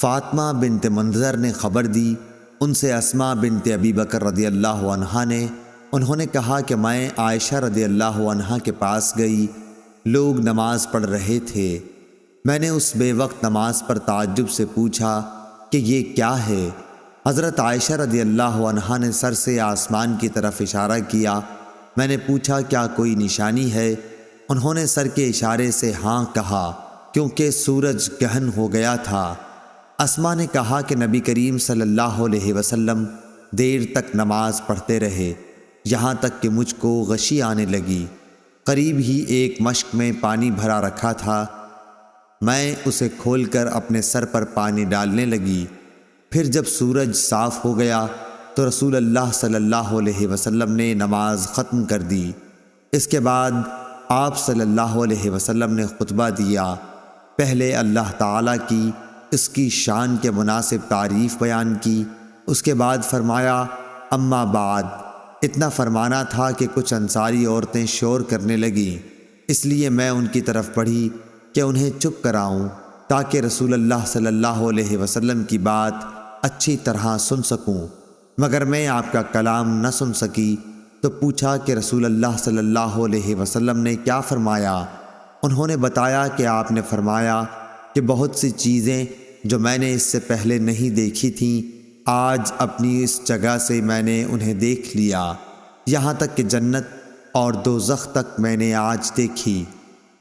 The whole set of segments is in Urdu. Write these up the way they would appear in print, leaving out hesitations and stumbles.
فاطمہ بنت منذر نے خبر دی، ان سے اسماء بنت ابی بکر رضی اللہ عنہا نے، انہوں نے کہا کہ میں عائشہ رضی اللہ عنہا کے پاس گئی، لوگ نماز پڑھ رہے تھے۔ میں نے اس بے وقت نماز پر تعجب سے پوچھا کہ یہ کیا ہے؟ حضرت عائشہ رضی اللہ عنہا نے سر سے آسمان کی طرف اشارہ کیا۔ میں نے پوچھا کیا کوئی نشانی ہے؟ انہوں نے سر کے اشارے سے ہاں کہا، کیونکہ سورج گہن ہو گیا تھا۔ اسماء نے کہا کہ نبی کریم صلی اللہ علیہ وسلم دیر تک نماز پڑھتے رہے، یہاں تک کہ مجھ کو غشی آنے لگی۔ قریب ہی ایک مشک میں پانی بھرا رکھا تھا، میں اسے کھول کر اپنے سر پر پانی ڈالنے لگی۔ پھر جب سورج صاف ہو گیا تو رسول اللہ صلی اللہ علیہ وسلم نے نماز ختم کر دی۔ اس کے بعد آپ صلی اللہ علیہ وسلم نے خطبہ دیا۔ پہلے اللہ تعالیٰ کی اس کی شان کے مناسب تعریف بیان کی، اس کے بعد فرمایا اما بعد۔ اتنا فرمانا تھا کہ کچھ انصاری عورتیں شور کرنے لگیں، اس لیے میں ان کی طرف بڑھی کہ انہیں چپ کراؤں تاکہ رسول اللہ صلی اللہ علیہ وسلم کی بات اچھی طرح سن سکوں، مگر میں آپ کا کلام نہ سن سکی۔ تو پوچھا کہ رسول اللہ صلی اللہ علیہ وسلم نے کیا فرمایا؟ انہوں نے بتایا کہ آپ نے فرمایا کہ بہت سی چیزیں جو میں نے اس سے پہلے نہیں دیکھی تھیں، آج اپنی اس جگہ سے میں نے انہیں دیکھ لیا، یہاں تک کہ جنت اور دوزخ تک میں نے آج دیکھی۔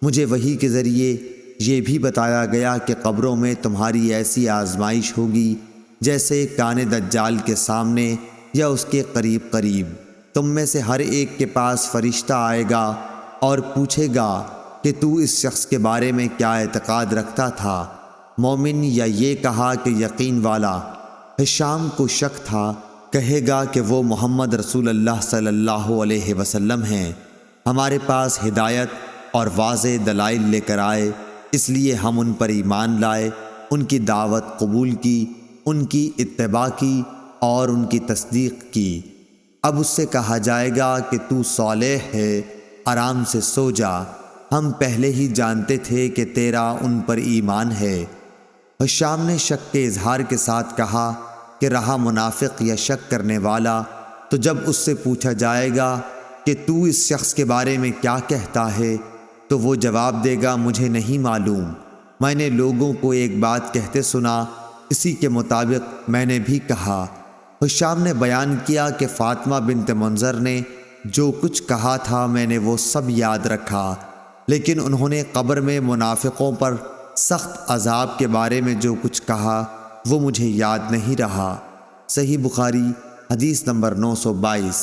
مجھے وحی کے ذریعے یہ بھی بتایا گیا کہ قبروں میں تمہاری ایسی آزمائش ہوگی جیسے کان دجال کے سامنے یا اس کے قریب قریب۔ تم میں سے ہر ایک کے پاس فرشتہ آئے گا اور پوچھے گا کہ تو اس شخص کے بارے میں کیا اعتقاد رکھتا تھا، مومن یا یہ کہا کہ یقین والا؟ ہشام کو شک تھا، کہے گا کہ وہ محمد رسول اللہ صلی اللہ علیہ وسلم ہیں، ہمارے پاس ہدایت اور واضح دلائل لے کر آئے، اس لیے ہم ان پر ایمان لائے، ان کی دعوت قبول کی، ان کی اتباع کی اور ان کی تصدیق کی۔ اب اس سے کہا جائے گا کہ تو صالح ہے، آرام سے سو جا، ہم پہلے ہی جانتے تھے کہ تیرا ان پر ایمان ہے۔ ہشام نے شک کے اظہار کے ساتھ کہا کہ رہا منافق یا شک کرنے والا، تو جب اس سے پوچھا جائے گا کہ تو اس شخص کے بارے میں کیا کہتا ہے، تو وہ جواب دے گا مجھے نہیں معلوم، میں نے لوگوں کو ایک بات کہتے سنا، اسی کے مطابق میں نے بھی کہا۔ ہشام نے بیان کیا کہ فاطمہ بنت منذر نے جو کچھ کہا تھا میں نے وہ سب یاد رکھا، لیکن انہوں نے قبر میں منافقوں پر سخت عذاب کے بارے میں جو کچھ کہا وہ مجھے یاد نہیں رہا۔ صحیح بخاری حدیث نمبر 922۔